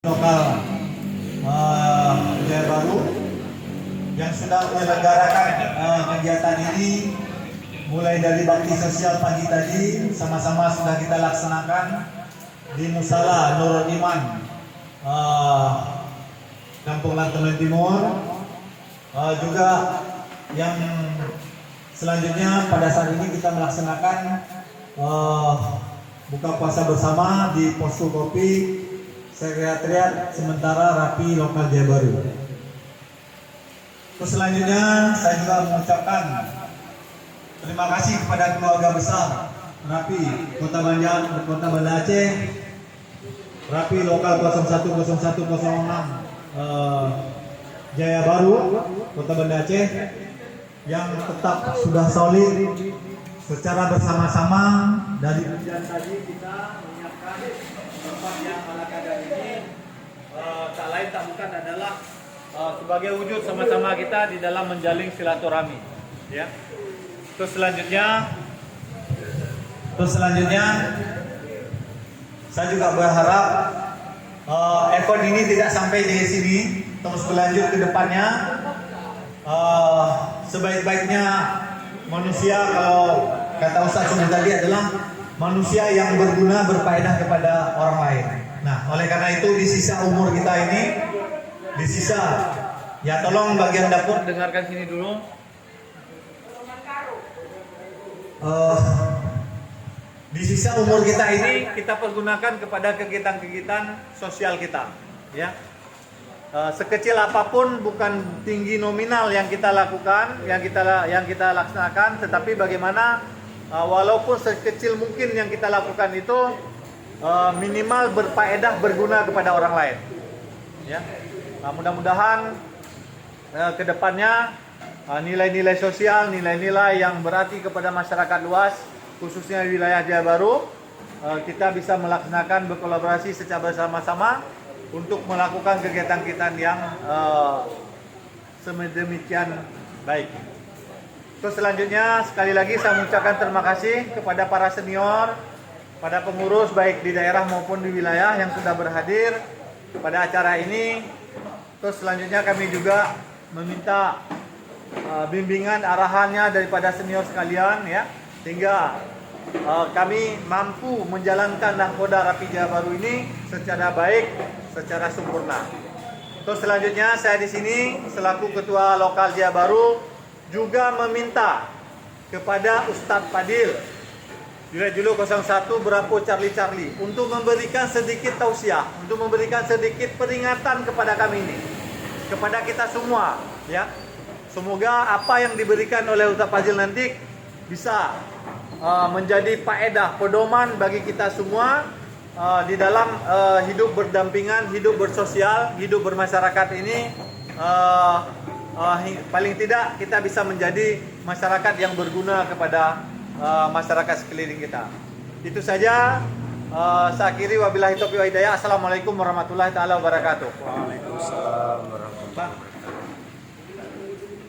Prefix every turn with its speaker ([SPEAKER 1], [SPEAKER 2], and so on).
[SPEAKER 1] lokal Jaya Baru yang sudah menyelenggarakan kegiatan ini mulai dari bakti sosial pagi tadi sama-sama sudah kita laksanakan di Musala Nurul Iman, Kampung Lantemen Timur. Juga yang selanjutnya pada saat ini kita melaksanakan buka puasa bersama di posko kopi Sekretariat Sementara Rapi Lokal Jaya Baru. Terus selanjutnya saya juga mengucapkan terima kasih kepada keluarga besar Rapi Kota Banjar, Kota Banda Aceh, Rapi Lokal 010106 Jaya Baru Kota Banda Aceh yang tetap sudah solid secara bersama-sama. Dari ujian tadi kita menyiapkan tempat yang ala kadar ini tak lain tak bukan adalah sebagai wujud sama-sama kita di dalam menjalin silaturahmi, ya. Terus selanjutnya saya juga berharap effort ini tidak sampai di sini, terus berlanjut ke depannya. Sebaik-baiknya manusia, kalau kata Ustaz Sumit tadi, adalah manusia yang berguna, berfaedah kepada orang lain. Nah, oleh karena itu di sisa umur kita ini, ya tolong bagian dapur dengarkan sini dulu. Di sisa umur kita ini kita pergunakan kepada kegiatan-kegiatan sosial kita, ya. Sekecil apapun, bukan tinggi nominal yang kita lakukan, yang kita laksanakan, tetapi bagaimana walaupun sekecil mungkin yang kita lakukan itu minimal berfaedah, berguna kepada orang lain, ya. Mudah-mudahan kedepannya nilai-nilai sosial, nilai-nilai yang berarti kepada masyarakat luas, khususnya wilayah Jaya Baru, kita bisa melaksanakan berkolaborasi secara bersama-sama untuk melakukan kegiatan-kegiatan yang sedemikian baik. Terus selanjutnya sekali lagi saya mengucapkan terima kasih kepada para senior, pada pengurus baik di daerah maupun di wilayah yang sudah berhadir pada acara ini. Terus selanjutnya kami juga meminta bimbingan arahannya daripada senior sekalian, ya, sehingga kami mampu menjalankan Nahkoda Rapi Jaya Baru ini secara baik, secara sempurna. Terus selanjutnya saya di sini selaku Ketua Lokal Jaya Baru juga meminta kepada Ustadz Fadil Julu 01 Berapo Charlie untuk memberikan sedikit tausiah, untuk memberikan sedikit peringatan kepada kami ini, kepada kita semua, ya. Semoga apa yang diberikan oleh Ustadz Fadil nanti bisa menjadi faedah, pedoman bagi kita semua di dalam hidup berdampingan, hidup bersosial, hidup bermasyarakat ini. Paling tidak kita bisa menjadi masyarakat yang berguna kepada masyarakat sekeliling kita. Itu saja. Saya akhiri, wabillahi taufiq wa hidayah. Assalamualaikum warahmatullahi taala wabarakatuh.
[SPEAKER 2] Waalaikumsalam warahmatullahi wabarakatuh.